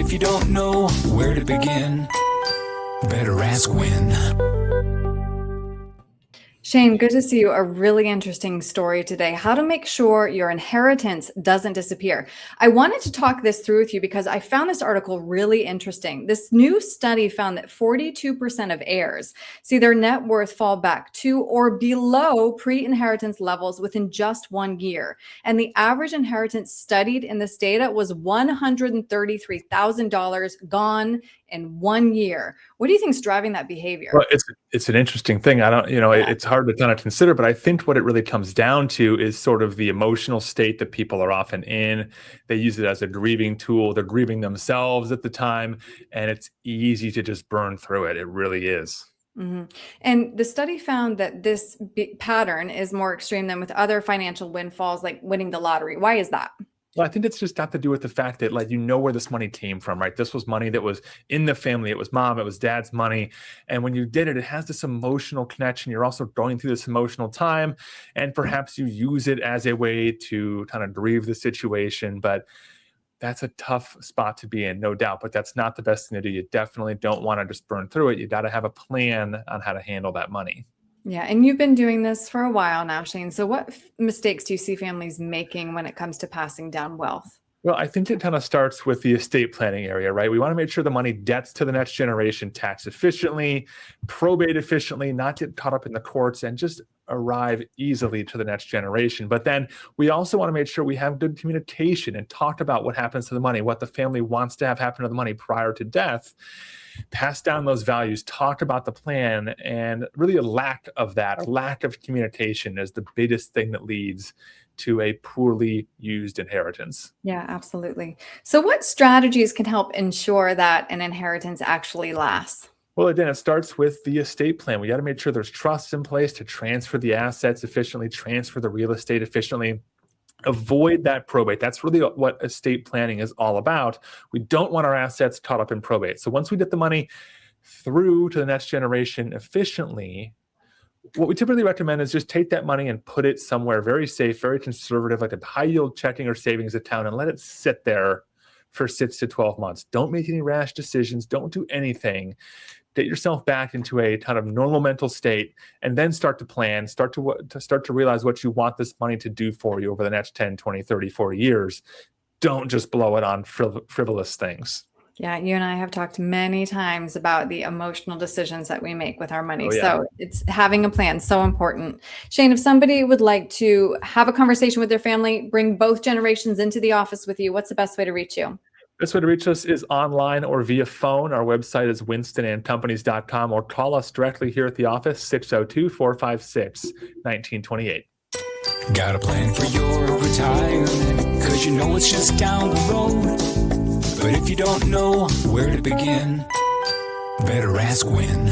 if you don't know where to begin, better ask Win. Shane, good to see you. A really interesting story today. How to make sure your inheritance doesn't disappear. I wanted to talk this through with you because I found this article really interesting. This new study found that 42% of heirs see their net worth fall back to or below pre-inheritance levels within just 1 year. And the average inheritance studied in this data was $133,000 gone in 1 year. What do you think is driving that behavior? Well, it's an interesting thing. I don't, it's hard to kind of consider, but I think what it really comes down to is sort of the emotional state that people are often in. They use it as a grieving tool. They're grieving themselves at the time, and it's easy to just burn through it. It really is. Mm-hmm. And the study found that this pattern is more extreme than with other financial windfalls, like winning the lottery. Why is that? Well, I think it's just got to do with the fact that, like, where this money came from, right? This was money that was in the family. It was mom, it was dad's money. And when you did it, it has this emotional connection. You're also going through this emotional time, and perhaps you use it as a way to kind of grieve the situation. But that's a tough spot to be in, no doubt. But that's not the best thing to do. You definitely don't want to just burn through it. You got to have a plan on how to handle that money. Yeah. And you've been doing this for a while now, Shane. So what mistakes do you see families making when it comes to passing down wealth? Well, I think it kind of starts with the estate planning area, right? We want to make sure the money gets to the next generation tax efficiently, probate efficiently, not get caught up in the courts, and just arrive easily to the next generation. But then we also want to make sure we have good communication and talk about what happens to the money, what the family wants to have happen to the money prior to death. Pass down those values, talk about the plan, and really a lack of that, a lack of communication is the biggest thing that leads to a poorly used inheritance. Yeah, absolutely. So what strategies can help ensure that an inheritance actually lasts? Well, again, it starts with the estate plan. We got to make sure there's trusts in place to transfer the assets efficiently, transfer the real estate efficiently. Avoid that probate. That's really what estate planning is all about. We don't want our assets caught up in probate. So once we get the money through to the next generation efficiently, what we typically recommend is just take that money and put it somewhere very safe, very conservative, like a high yield checking or savings account, and let it sit there for 6 to 12 months. Don't make any rash decisions. Don't do anything. Get yourself back into a kind of normal mental state, and then start to plan, start to realize what you want this money to do for you over the next 10, 20, 30, 40 years. Don't just blow it on frivolous things. Yeah, you and I have talked many times about the emotional decisions that we make with our money. Oh, yeah. So it's having a plan, so important. Shane, if somebody would like to have a conversation with their family, bring both generations into the office with you, what's the best way to reach you? Best way to reach us is online or via phone. Our website is winstonandcompanies.com, or call us directly here at the office, 602-456-1928. Got a plan for your retirement, 'cause you know it's just down the road. But if you don't know where to begin, better ask Win.